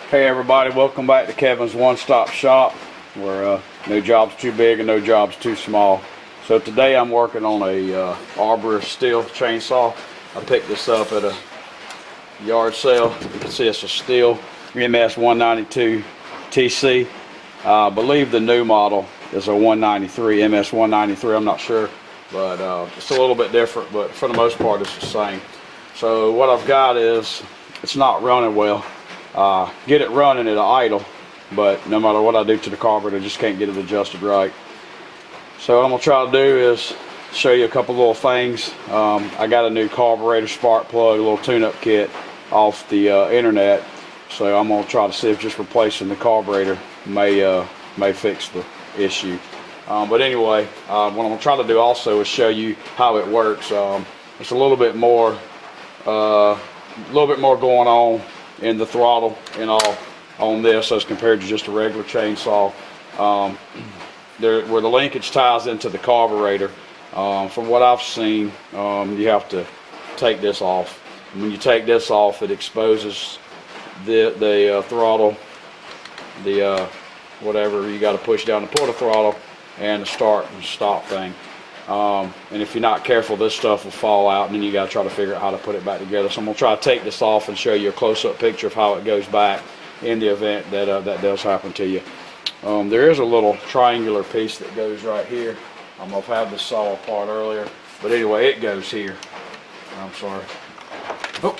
Hey everybody, welcome back to Kevin's One Stop Shop, where no job's too big and no job's too small. So today I'm working on a Carburetor steel chainsaw. I picked this up at a yard sale. You can see it's a steel MS 192 TC. I believe the new model is a 193, MS 193, I'm not sure. But it's a little bit different, but for the most part it's the same. So what I've got is, it's not running well. Get it running at idle, but no matter what I do to the carburetor, I just can't get it adjusted right. So what I'm going to try to do is show you a couple little things. I got a new carburetor spark plug, a little tune-up kit off the internet. So I'm going to try to see if just replacing the carburetor may fix the issue. But anyway, what I'm going to try to do also is show you how it works. It's a little bit more going on in the throttle and all on this as compared to just a regular chainsaw. Where the linkage ties into the carburetor, from what I've seen, you have to take this off. And when you take this off, it exposes the throttle, whatever you got to push down to pull the throttle, and the start and stop thing. And if you're not careful, this stuff will fall out, and then you got to try to figure out how to put it back together. So I'm going to try to take this off and show you a close-up picture of how it goes back in the event that that does happen to you. There is a little triangular piece that goes right here. I've had this saw apart earlier, but anyway, it goes here. I'm sorry. Oh,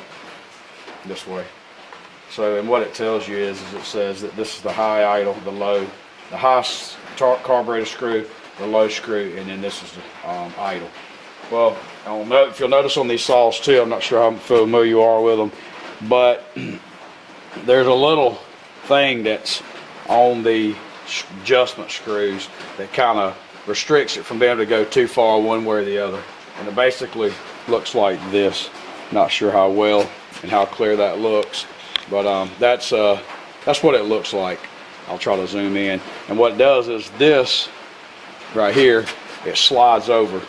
this way. So, and what it tells you is it says that this is the high idle, the low, the high carburetor screw, the low screw, and then this is the idle. Well, if you'll notice on these saws too, I'm not sure how familiar you are with them, but there's a little thing that's on the adjustment screws that kind of restricts it from being able to go too far one way or the other. And it basically looks like this. Not sure how well and how clear that looks, but that's what it looks like. I'll try to zoom in. And what it does is this right here, it slides over.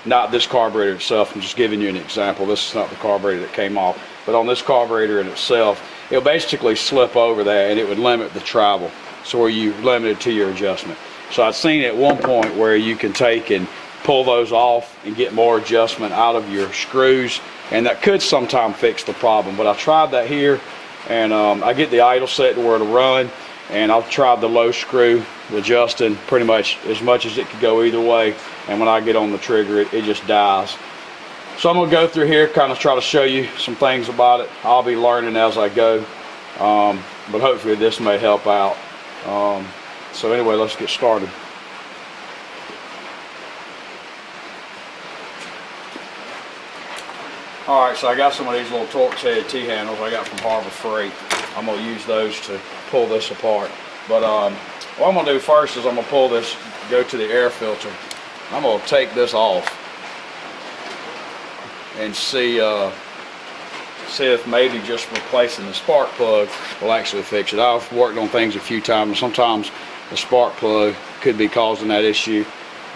Not this carburetor itself, I'm just giving you an example. This is not the carburetor that came off, but on this carburetor in itself, it'll basically slip over that, and it would limit the travel, so where you limit it to your adjustment. So I've seen at one point where you can take and pull those off and get more adjustment out of your screws, and that could sometime fix the problem. But I tried that here, and I get the idle set to where it'll run, and I've tried the low screw adjusting pretty much as it could go either way, and when I get on the trigger it just dies. So I'm going to go through here, kind of try to show you some things about it. I'll be learning as I go, but hopefully this may help out. So anyway, let's get started. Alright, so I got some of these little Torx head T-handles I got from Harbor Freight. I'm going to use those to pull this apart. But what I'm going to do first is I'm going to pull this, go to the air filter. I'm going to take this off and see if maybe just replacing the spark plug will actually fix it. I've worked on things a few times, and sometimes the spark plug could be causing that issue.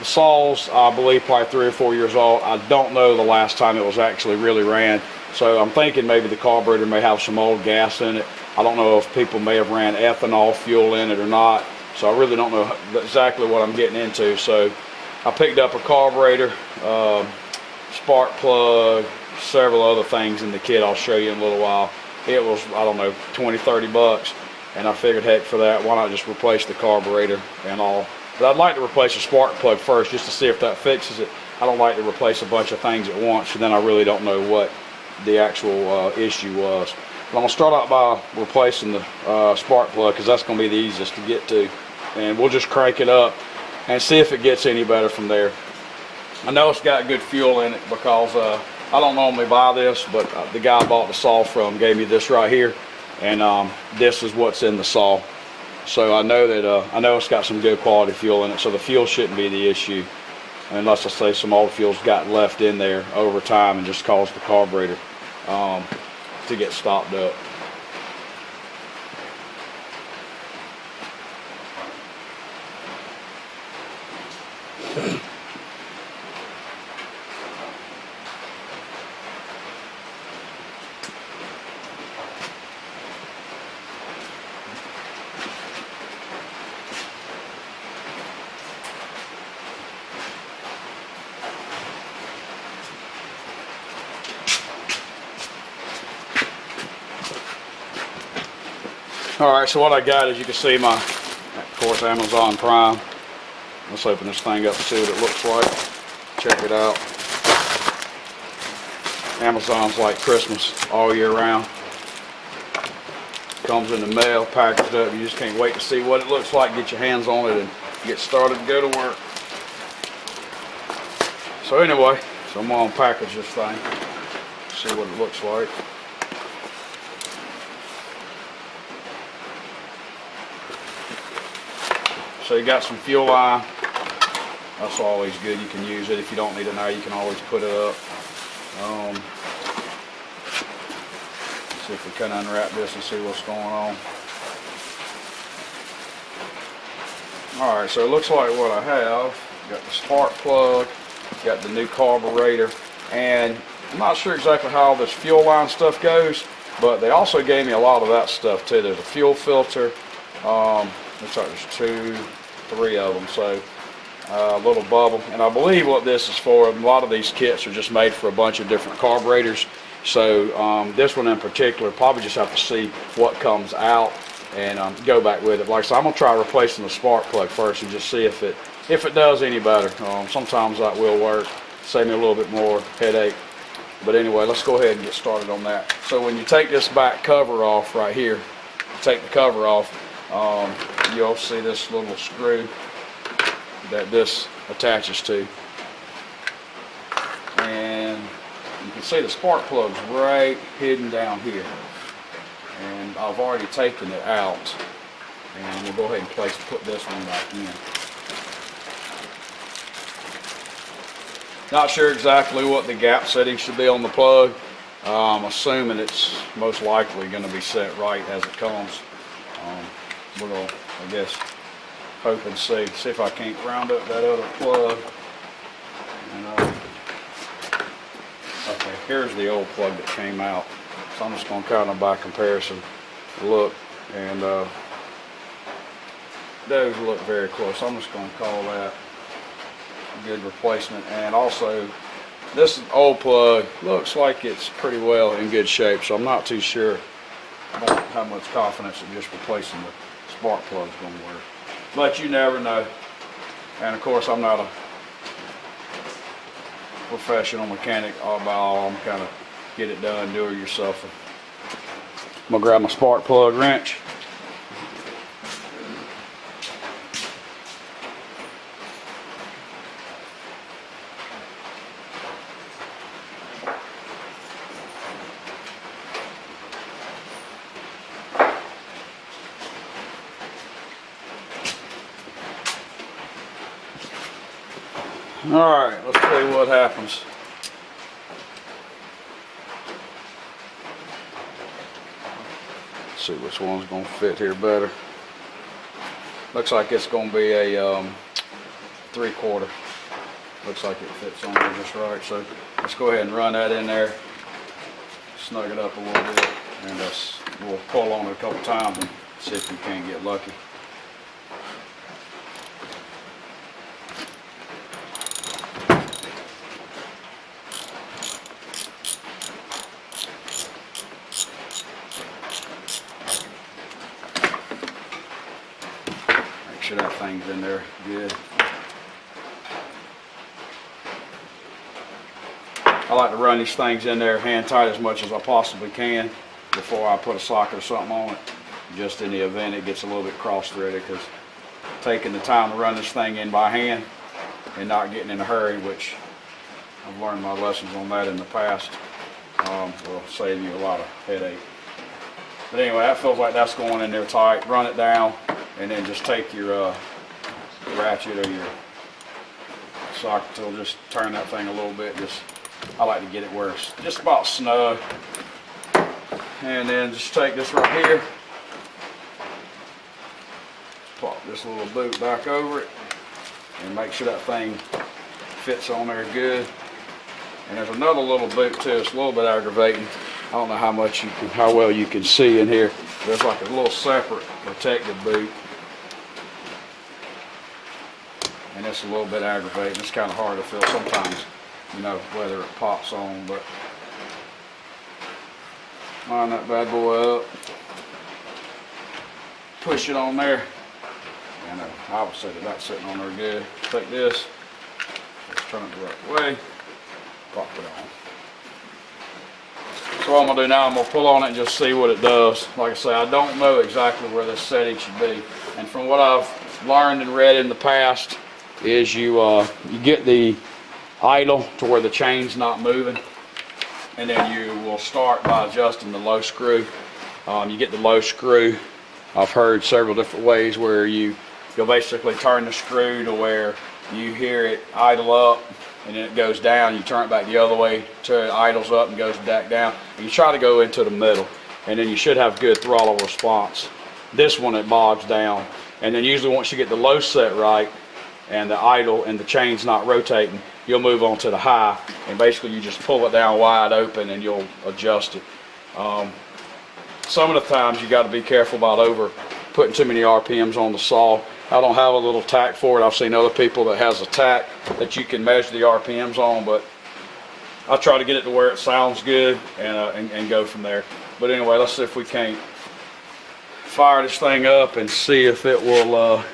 The saw's, I believe, probably 3 or 4 years old. I don't know the last time it was actually really ran, so I'm thinking maybe the carburetor may have some old gas in it. I don't know if people may have ran ethanol fuel in it or not, so I really don't know exactly what I'm getting into. So I picked up a carburetor, spark plug, several other things in the kit I'll show you in a little while. It was, I don't know, 20-30 bucks, and I figured, heck, for that, why not just replace the carburetor and all. But I'd like to replace the spark plug first just to see if that fixes it. I don't like to replace a bunch of things at once, and then I really don't know what the actual issue was. But I'm going to start out by replacing the spark plug, because that's going to be the easiest to get to. And we'll just crank it up and see if it gets any better from there. I know it's got good fuel in it, because I don't normally buy this, but the guy I bought the saw from gave me this right here, and this is what's in the saw. So I know that I know it's got some good quality fuel in it, so the fuel shouldn't be the issue, unless I say some old fuel's got left in there over time and just caused the carburetor to get stopped up. Alright, so what I got, as you can see, my, of course, Amazon Prime. Let's open this thing up and see what it looks like. Check it out. Amazon's like Christmas all year round. Comes in the mail, packaged up. You just can't wait to see what it looks like, get your hands on it, and get started to go to work. So anyway, so I'm gonna unpackage this thing, see what it looks like. So you got some fuel line. That's always good. You can use it. If you don't need it now, you can always put it up. See if we can unwrap this and see what's going on. Alright, so it looks like what I have. Got the spark plug, got the new carburetor, and I'm not sure exactly how all this fuel line stuff goes, but they also gave me a lot of that stuff too. There's a fuel filter. Looks like there's 3 of them, so a little bubble. And I believe what this is for, a lot of these kits are just made for a bunch of different carburetors. So this one in particular, probably just have to see what comes out and go back with it. Like I said, I'm gonna try replacing the spark plug first and just see if it does any better. Sometimes that will work, save me a little bit more headache. But anyway, let's go ahead and get started on that. So when you take this back cover off right here, take the cover off, you'll see this little screw that this attaches to. And you can see the spark plug's right hidden down here. And I've already taken it out. And we'll go ahead and put this one back in. Not sure exactly what the gap setting should be on the plug. I'm assuming it's most likely going to be set right as it comes. We're going to, I guess, hope and see if I can't round up that other plug. And, okay, here's the old plug that came out. So I'm just going to kind of by comparison look, and those look very close. I'm just going to call that a good replacement. And also, this old plug looks like it's pretty well in good shape, so I'm not too sure. I don't have much confidence that just replacing the spark plug is going to work. But you never know. And of course, I'm not a professional mechanic all by all. I'm kind of get it done, do it yourself. I'm gonna grab my spark plug wrench. All right, let's see what happens. See which one's going to fit here better. Looks like it's going to be a 3/4. Looks like it fits on there just right. So let's go ahead and run that in there, snug it up a little bit, and we'll pull on it a couple times and see if we can get lucky. Make sure that thing's in there good. I like to run these things in there hand tight as much as I possibly can before I put a socket or something on it, just in the event it gets a little bit cross-threaded, because taking the time to run this thing in by hand and not getting in a hurry, which I've learned my lessons on that in the past, will save you a lot of headache. But anyway, that feels like that's going in there tight. Run it down, and then just take your ratchet or your socket tool, just turn that thing a little bit. I like to get it where it's just about snug. And then just take this right here, pop this little boot back over it, and make sure that thing fits on there good. And there's another little boot too. It's a little bit aggravating. I don't know how well you can see in here. There's like a little separate protective boot, and it's a little bit aggravating. It's kind of hard to feel sometimes, you know, whether it pops on, but line that bad boy up. push it on there. And I would say that that's sitting on there good. Take this, let's turn it the right way, pop it on. So what I'm going to do now, I'm going to pull on it and just see what it does. Like I say, I don't know exactly where this setting should be. And from what I've learned and read in the past is you get the idle to where the chain's not moving. And then you will start by adjusting the low screw. You get the low screw. I've heard several different ways where you'll basically turn the screw to where you hear it idle up and then it goes down. You turn it back the other way till it idles up and goes back down. And you try to go into the middle, and then you should have good throttle response. This one, it bogs down. And then usually once you get the low set right and the idle and the chain's not rotating, you'll move on to the high, and basically you just pull it down wide open and you'll adjust it. Some of the times you got to be careful about putting too many RPMs on the saw. I don't have a little tack for it. I've seen other people that has a tack that you can measure the RPMs on, but I try to get it to where it sounds good and go from there. But anyway, let's see if we can't fire this thing up and see if it will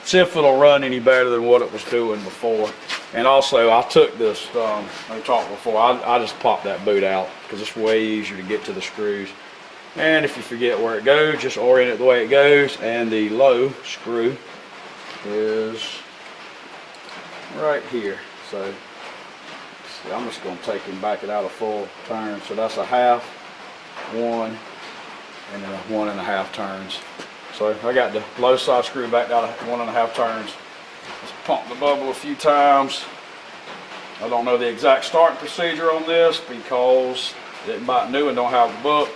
see if it'll run any better than what it was doing before. And also, I took this, I talked before, I just popped that boot out because it's way easier to get to the screws. And if you forget where it goes, just orient it the way it goes. And the low screw is right here. So see, I'm just going to take and back it out a full turn. So that's a half, one, and then a 1.5 turns. So I got the low side screw back out of 1.5 turns. Let's pump the bubble a few times. I don't know the exact starting procedure on this because I didn't buy it new and don't have the book.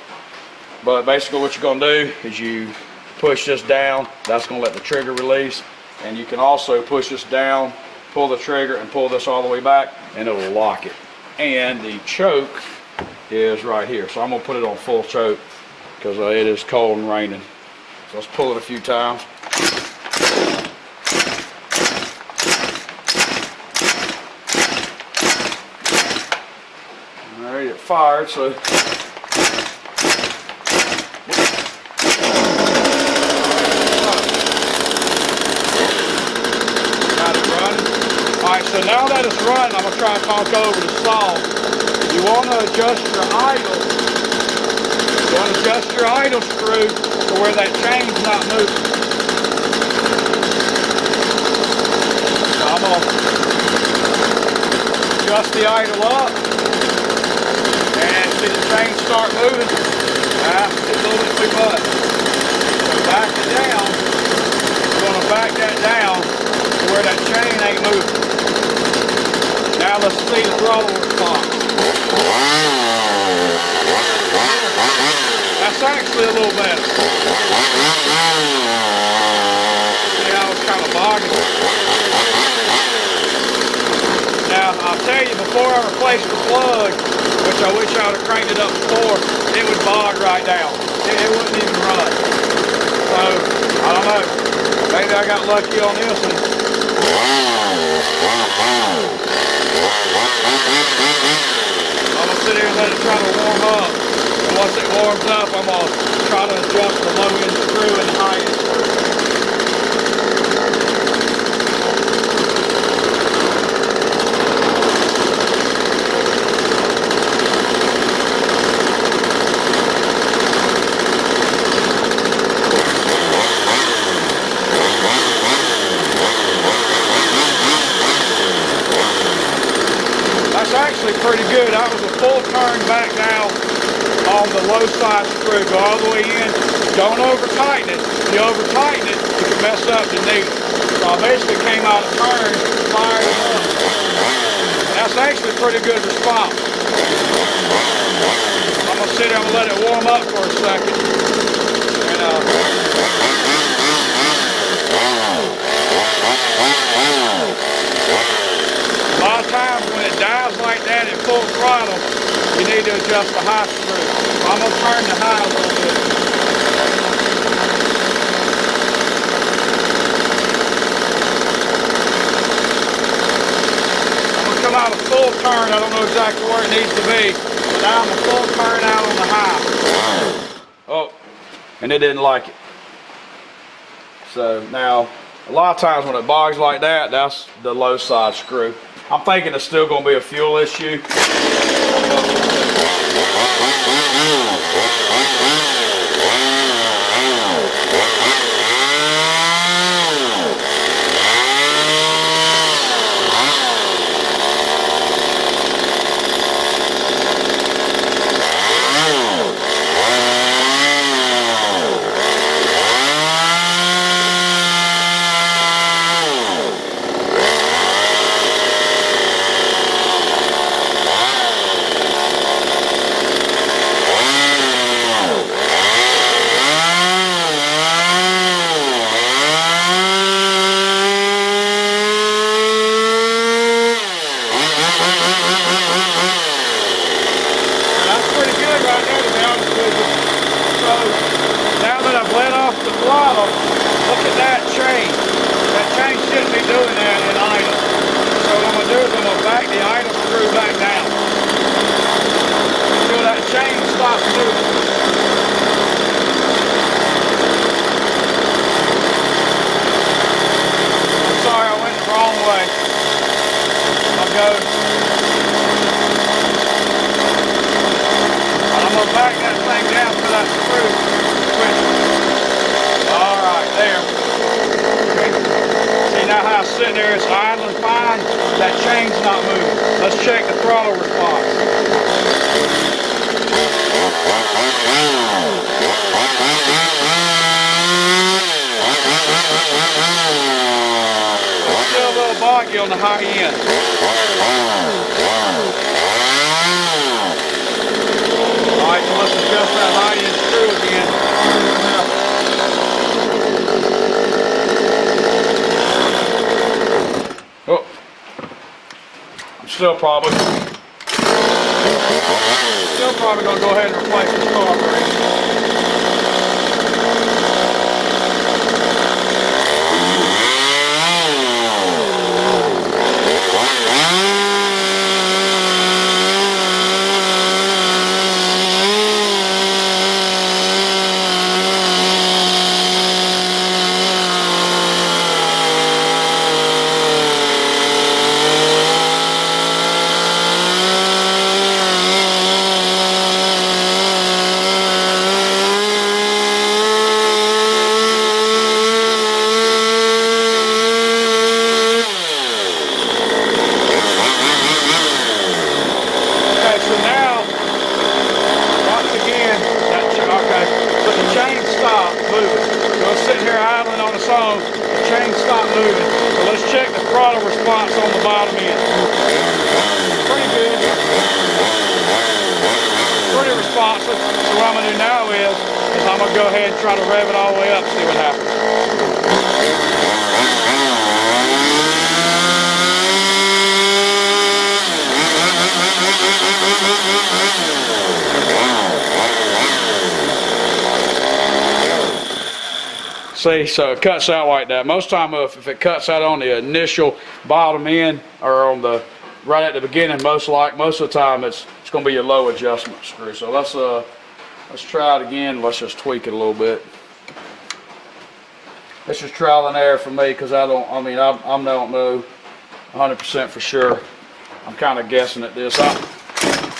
But basically what you're going to do is you push this down. That's going to let the trigger release. And you can also push this down, pull the trigger, and pull this all the way back, and it will lock it. And the choke is right here. So I'm going to put it on full choke because it is cold and raining. So let's pull it a few times. All right, it fired, so so now that it's running, I'm going to try and talk over the saw. You want to adjust your idle. You want to adjust your idle screw to where that chain's not moving. So I'm going to adjust the idle up and see the chain start moving. It's a little bit too much. So back it down. You're going to back that down to where that chain ain't moving. Now let's see the throttle response. That's actually a little better. See how it's kind of bogging? Now I'll tell you, before I replaced the plug, which I wish I would have cranked it up before, it would bog right down. It wouldn't even run. So, I don't know. Maybe I got lucky on this one. I'm going to sit here and let it try to warm up. And once it warms up, I'm going to try to adjust the low end screw and the high end screw. Pretty good. That was a full turn back now on the low side screw. Go all the way in. Don't over tighten it. If you over tighten it, you can mess up the needle. So I basically came out of turn, fired it up. That's actually a pretty good response. I'm going to sit there and let it warm up for a second. And a lot of times when it dies like that at full throttle, you need to adjust the high screw. So I'm going to turn the high a little bit. I'm going to come out a full turn. I don't know exactly where it needs to be, but now I'm a full turn out on the high. Oh, and it didn't like it. So now, a lot of times when it bogs like that, that's the low side screw. I'm thinking it's still going to be a fuel issue. Sitting there, it's idling fine. That chain's not moving. Let's check the throttle response. Still a little boggy on the high end. Alright, so let's adjust that high end screw again. Oh, I'm still probably going to go ahead and replace this carburetor. Throttle response on the bottom end. Pretty good. Pretty responsive. So what I'm going to do now is I'm going to go ahead and try to rev it all the way up and see what happens. See, so it cuts out like that. Most time if it cuts out on the initial bottom end or on the right at the beginning, most of the time it's going to be a low adjustment screw. So let's try it again. Let's just tweak it a little bit. This is trial and error for me because I don't know 100% for sure. I'm kind of guessing at this.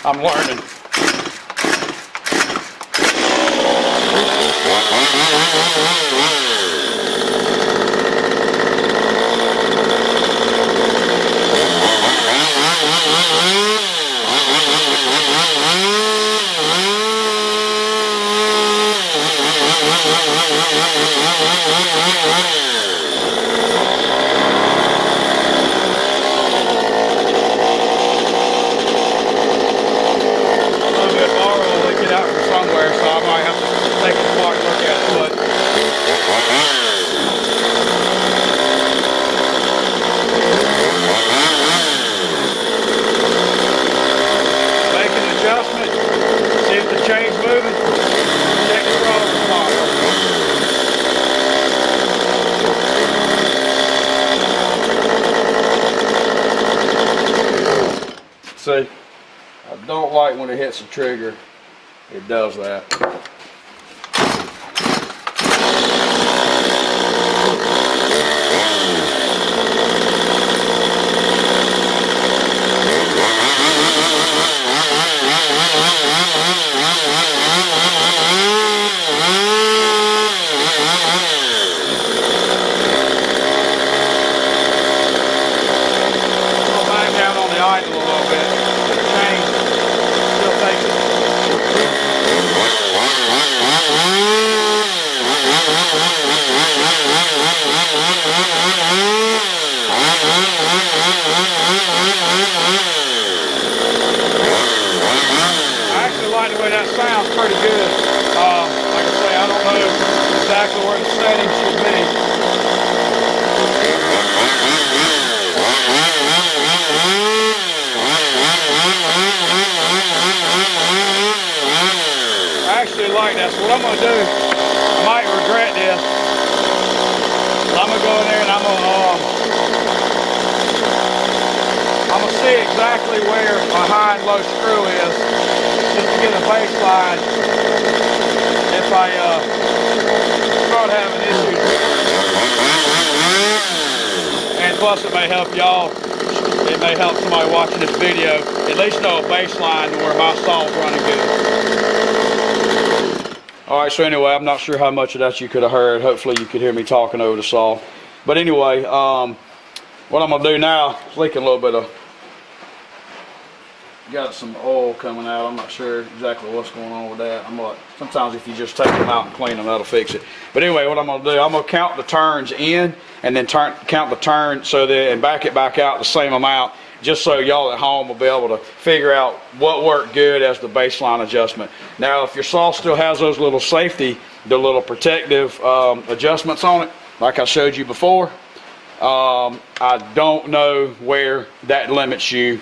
I'm learning. See, I don't like when it hits the trigger. It does that. I actually like the way that sounds pretty good. Like I say, I don't know exactly where the settings should be. I actually like that. So what I'm going to do, I might regret this. I'm going to go in there and I'm going to see exactly where my high and low screw is, just to get a baseline if I start having issues. And plus it may help y'all, it may help somebody watching this video at least know a baseline where my saw's running good. Alright, so anyway, I'm not sure how much of that you could have heard. Hopefully you could hear me talking over the saw. But anyway, what I'm going to do now is leaking a little bit of, got some oil coming out. I'm not sure exactly what's going on with that. Sometimes if you just take them out and clean them, that'll fix it. But anyway, what I'm going to do, I'm going to count the turns in and then count the turn and back it back out the same amount, just so y'all at home will be able to figure out what worked good as the baseline adjustment. Now, if your saw still has those little safety, the little protective adjustments on it, like I showed you before, I don't know where that limits you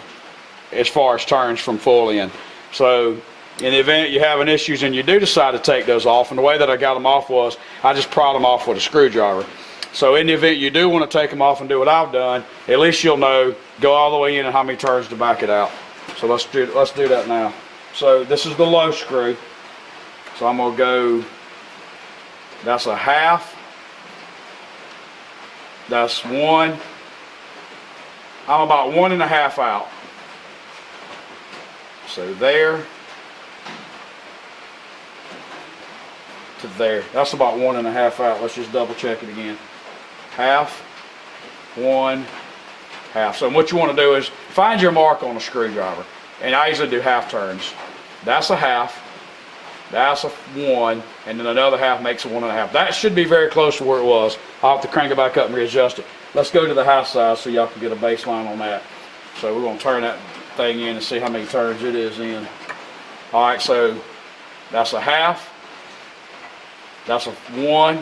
as far as turns from full in. So in the event you're having issues and you do decide to take those off, and the way that I got them off was I just prod them off with a screwdriver. So in the event you do want to take them off and do what I've done, at least you'll know, go all the way in and how many turns to back it out. So let's do that now. So this is the low screw. So I'm gonna go, that's a half, that's one, I'm about 1.5 out. So there to there. That's about 1.5 out. Let's just double check it again. Half, one, half. So what you want to do is find your mark on a screwdriver. And I usually do half turns. That's a half. That's a one. And then another half makes a 1.5. That should be very close to where it was. I'll have to crank it back up and readjust it. Let's go to the half size so y'all can get a baseline on that. So we're going to turn that thing in and see how many turns it is in. Alright, so that's a half, that's a one,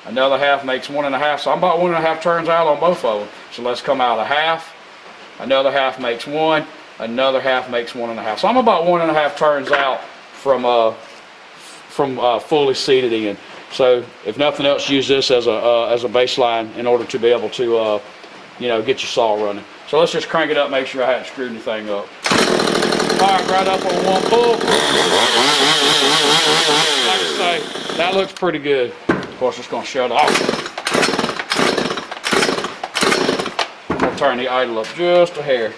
another half makes 1.5, so I'm about 1.5 turns out on both of them. So let's come out a half, another half makes one, another half makes 1.5. So I'm about 1.5 turns out from fully seated in. So if nothing else, use this as a baseline in order to be able to get your saw running. So let's just crank it up, make sure I haven't screwed anything up. Alright, right up on one pull. Like I say, that looks pretty good. Of course, it's going to shut off. I'm going to turn the idle up just a hair.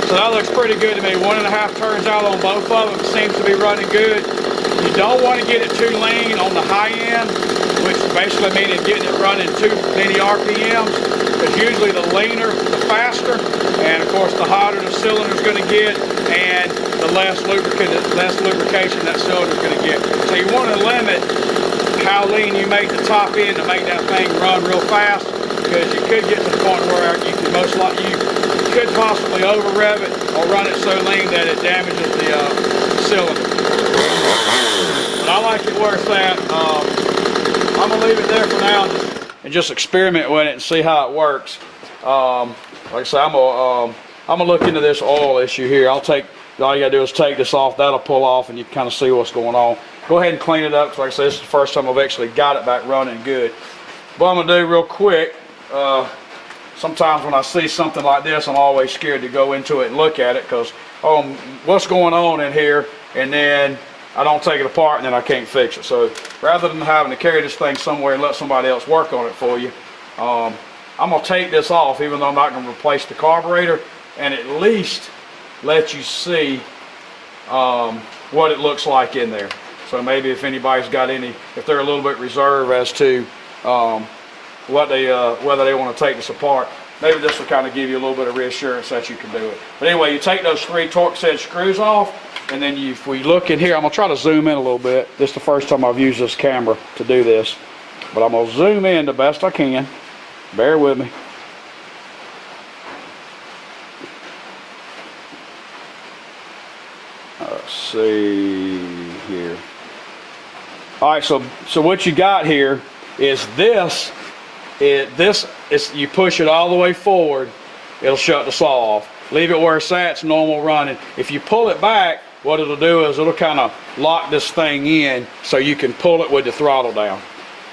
So that looks pretty good to me. 1.5 turns out on both of them. Seems to be running good. You don't want to get it too lean on the high end, which basically means getting it running too many RPMs, because usually the leaner, the faster, and of course the hotter the cylinder is going to get, and the less lubrication that cylinder is going to get. So you want to limit how lean you make the top end to make that thing run real fast, because you could get to the point where you could could possibly over rev it or run it so lean that it damages the cylinder. But I like it where it's at. I'm gonna leave it there for now and just experiment with it and see how it works. Like I said, I'm gonna look into this oil issue here. All you gotta do is take this off. That'll pull off, and you can kind of see what's going on. Go ahead and clean it up, because like I said, this is the first time I've actually got it back running good. What I'm gonna do real quick. Sometimes when I see something like this, I'm always scared to go into it and look at it, because what's going on in here, and then I don't take it apart and then I can't fix it. So rather than having to carry this thing somewhere and let somebody else work on it for you, I'm going to take this off, even though I'm not going to replace the carburetor, and at least let you see what it looks like in there. So maybe if anybody's got if they're a little bit reserved as to whether they want to take this apart. maybe this will kind of give you a little bit of reassurance that you can do it. But anyway, you take those 3 Torx head screws off, and then if we look in here, I'm gonna try to zoom in a little bit. This is the first time I've used this camera to do this, but I'm gonna zoom in the best I can. Bear with me. Let's see here. All right, so what you got here is this. You push it all the way forward, it'll shut the saw off. Leave it where it's at, it's normal running. If you pull it back, what it'll do is it'll kind of lock this thing in so you can pull it with the throttle down.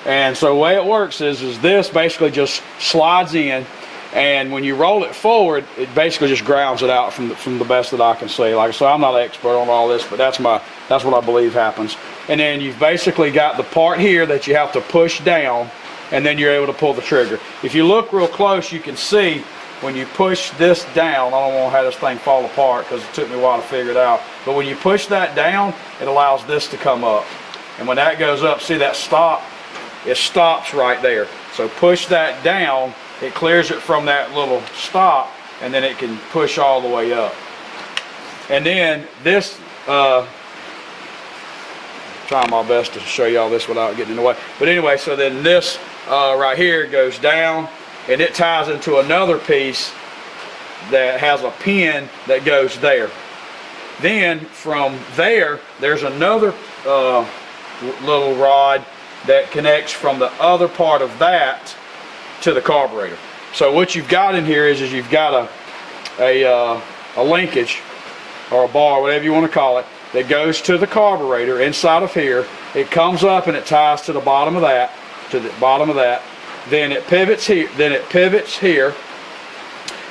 And so the way it works is this basically just slides in, and when you roll it forward, it basically just grounds it out from the best that I can see. Like I said, I'm not an expert on all this, but that's what I believe happens. And then you've basically got the part here that you have to push down, and then you're able to pull the trigger. If you look real close, you can see when you push this down, I don't want to have this thing fall apart because it took me a while to figure it out, but when you push that down, it allows this to come up. And when that goes up, see that stop? It stops right there. So push that down, it clears it from that little stop, and then it can push all the way up. And then this, trying my best to show you all this without getting in the way. But anyway, so then this right here goes down, and it ties into another piece that has a pin that goes there. Then from there, there's another little rod that connects from the other part of that to the carburetor. So what you've got in here is you've got a linkage or a bar, whatever you want to call it, that goes to the carburetor inside of here. It comes up and it ties to the bottom of that, Then it pivots here.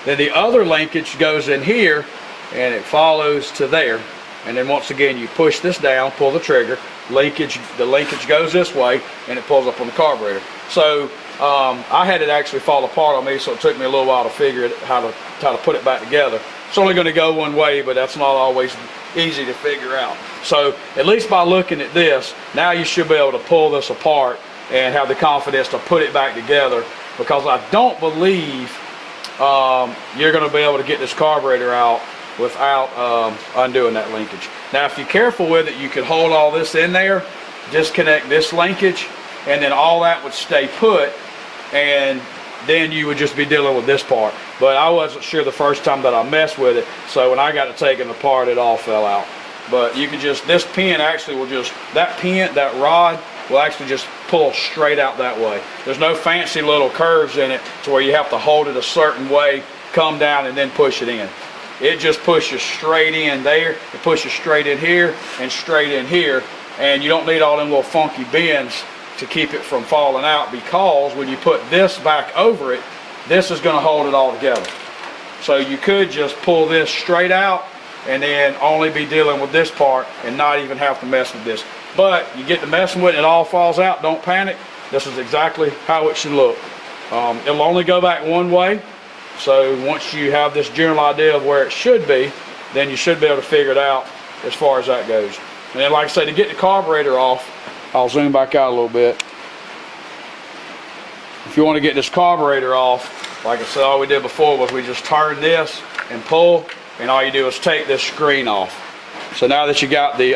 Then the other linkage goes in here, and it follows to there. And then once again, you push this down, pull the trigger. The linkage goes this way, and it pulls up on the carburetor. So I had it actually fall apart on me, so it took me a little while to figure how to put it back together. It's only going to go one way, but that's not always easy to figure out. So at least by looking at this, now you should be able to pull this apart and have the confidence to put it back together, because I don't believe you're going to be able to get this carburetor out without undoing that linkage. Now if you're careful with it, you could hold all this in there, disconnect this linkage, and then all that would stay put, and then you would just be dealing with this part. But I wasn't sure the first time that I messed with it, so when I got it taken apart, it all fell out. But you can just, this pin actually will just, that rod will actually just pull straight out that way. There's no fancy little curves in it to where you have to hold it a certain way, come down, and then push it in. It just pushes straight in there, it pushes straight in here, and straight in here, and you don't need all them little funky bends to keep it from falling out, because when you put this back over it, this is going to hold it all together. So you could just pull this straight out and then only be dealing with this part and not even have to mess with this. But you get to messing with it, it all falls out, don't panic. This is exactly how it should look. It'll only go back one way. So once you have this general idea of where it should be, then you should be able to figure it out as far as that goes. And then like I say, to get the carburetor off, I'll zoom back out a little bit. If you want to get this carburetor off, like I said, all we did before was we just turn this and pull, and all you do is take this screen off. So now that you got the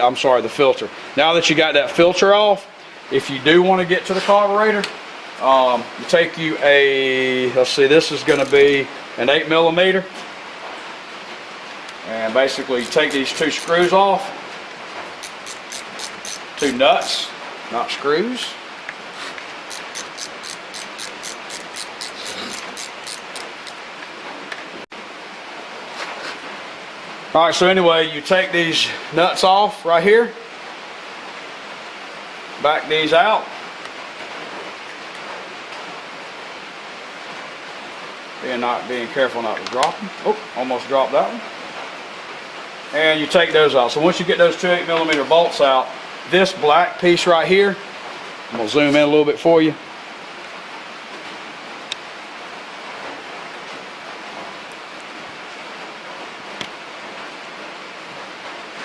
filter. Now that you got that filter off, if you do want to get to the carburetor, you take you let's see, this is going to be an 8mm. And basically you take these 2 screws off, 2 nuts, not screws. All right, so anyway, you take these nuts off right here, back these out, being careful not to drop them. Oh, almost dropped that one. And you take those out. So once you get those 2 8mm bolts out, this black piece right here, I'm gonna zoom in a little bit for you.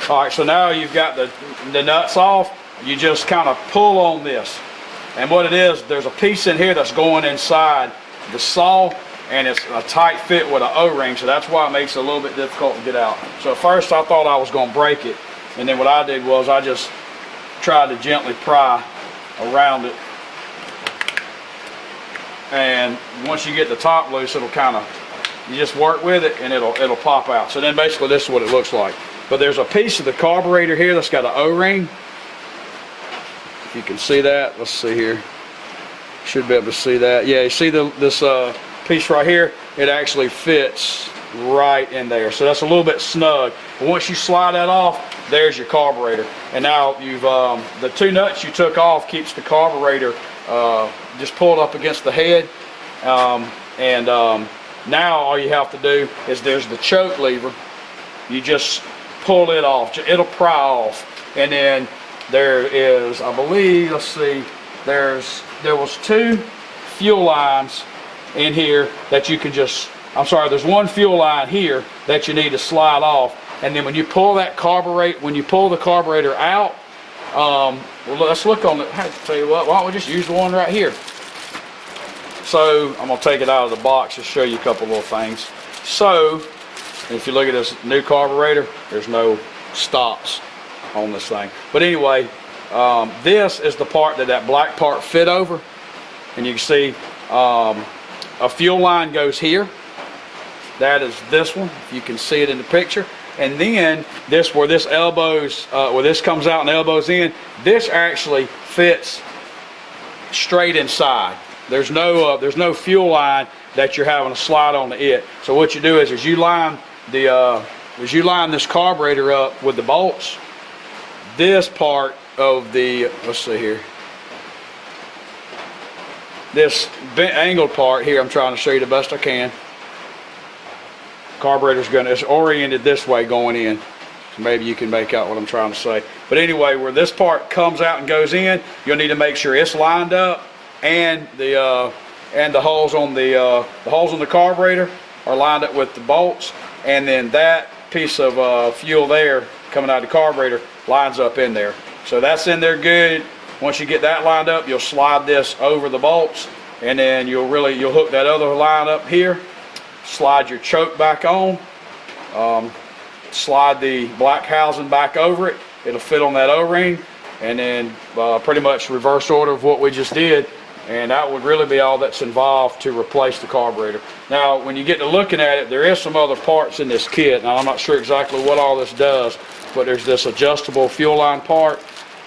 All right, so now you've got the nuts off. You just kind of pull on this. And what it is, there's a piece in here that's going inside the saw, and it's a tight fit with an O-ring, so that's why it makes it a little bit difficult to get out. So at first I thought I was going to break it, and then what I did was I just tried to gently pry around it, and once you get the top loose, it'll kind of, you just work with it and it'll pop out. So then basically this is what it looks like. But there's a piece of the carburetor here that's got an O-ring. If you can see that, let's see here. Should be able to see that. Yeah, you see this piece right here? It actually fits right in there. So that's a little bit snug. But once you slide that off, there's your carburetor. And now you've the two nuts you took off keeps the carburetor just pulled up against the head. Now all you have to do is there's the choke lever. You just pull it off. It'll pry off. And then there is, I believe, let's see, there was 2 fuel lines in here that you can just, I'm sorry, there's 1 fuel line here that you need to slide off. And then when you pull that carburetor, when you pull the carburetor out, well, let's look on it. I'll tell you what, why don't we just use the one right here? So I'm gonna take it out of the box to show you a couple little things. So if you look at this new carburetor, there's no stops on this thing. But anyway, this is the part that black part fit over, and you can see a fuel line goes here. That is this one, if you can see it in the picture. And then this, where this elbows, where this comes out and elbows in, this actually fits straight inside. There's no fuel line that you're having to slide onto it. So what you do is you line this carburetor up with the bolts, this part of the, let's see here, this bent angled part here, I'm trying to show you the best I can. Carburetor's it's oriented this way going in. So maybe you can make out what I'm trying to say. But anyway, where this part comes out and goes in, you'll need to make sure it's lined up, and the holes on the carburetor are lined up with the bolts, and then that piece of fuel there coming out of the carburetor lines up in there. So that's in there good. Once you get that lined up, you'll slide this over the bolts, and then you'll hook that other line up here, slide your choke back on, slide the black housing back over it. It'll fit on that O-ring, and then pretty much reverse order of what we just did, and that would really be all that's involved to replace the carburetor. Now when you get to looking at it, there is some other parts in this kit. Now I'm not sure exactly what all this does, but there's this adjustable fuel line part,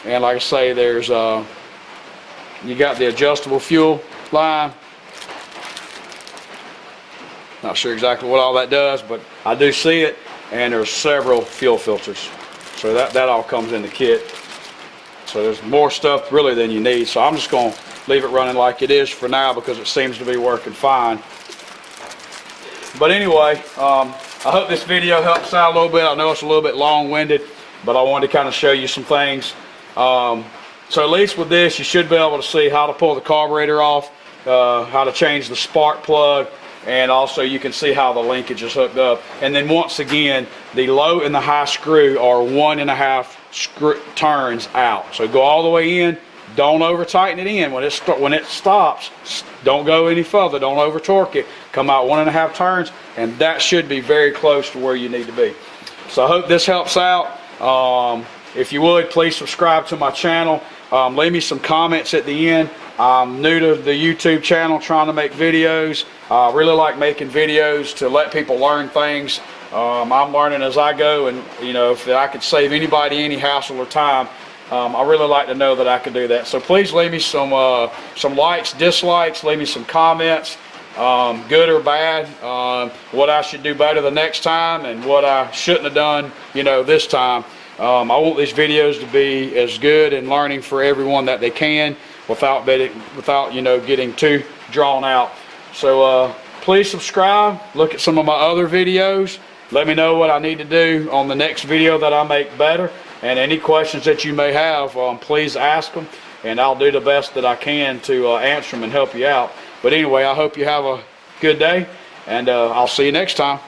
and like I say, there's you got the adjustable fuel line. Not sure exactly what all that does, but I do see it, and there's several fuel filters. So that all comes in the kit. So there's more stuff really than you need. So I'm just going to leave it running like it is for now because it seems to be working fine. But anyway, I hope this video helps out a little bit. I know it's a little bit long-winded, but I wanted to kind of show you some things. So at least with this, you should be able to see how to pull the carburetor off, how to change the spark plug, and also you can see how the linkage is hooked up. And then once again, the low and the high screw are 1.5 turns out. So go all the way in. Don't over tighten it in. When it stops, don't go any further. Don't over torque it. Come out 1.5 turns, and that should be very close to where you need to be. So I hope this helps out. If you would, please subscribe to my channel. Leave me some comments at the end. I'm new to the YouTube channel, trying to make videos. I really like making videos to let people learn things. I'm learning as I go, and you know, if I could save anybody any hassle or time, I really like to know that I can do that. So please leave me some likes, dislikes, leave me some comments, good or bad, what I should do better the next time and what I shouldn't have done, you know, this time. I want these videos to be as good and learning for everyone that they can without you know, getting too drawn out. So please subscribe, look at some of my other videos, let me know what I need to do on the next video that I make better, and any questions that you may have, please ask them, and I'll do the best that I can to answer them and help you out. But anyway, I hope you have a good day, and I'll see you next time.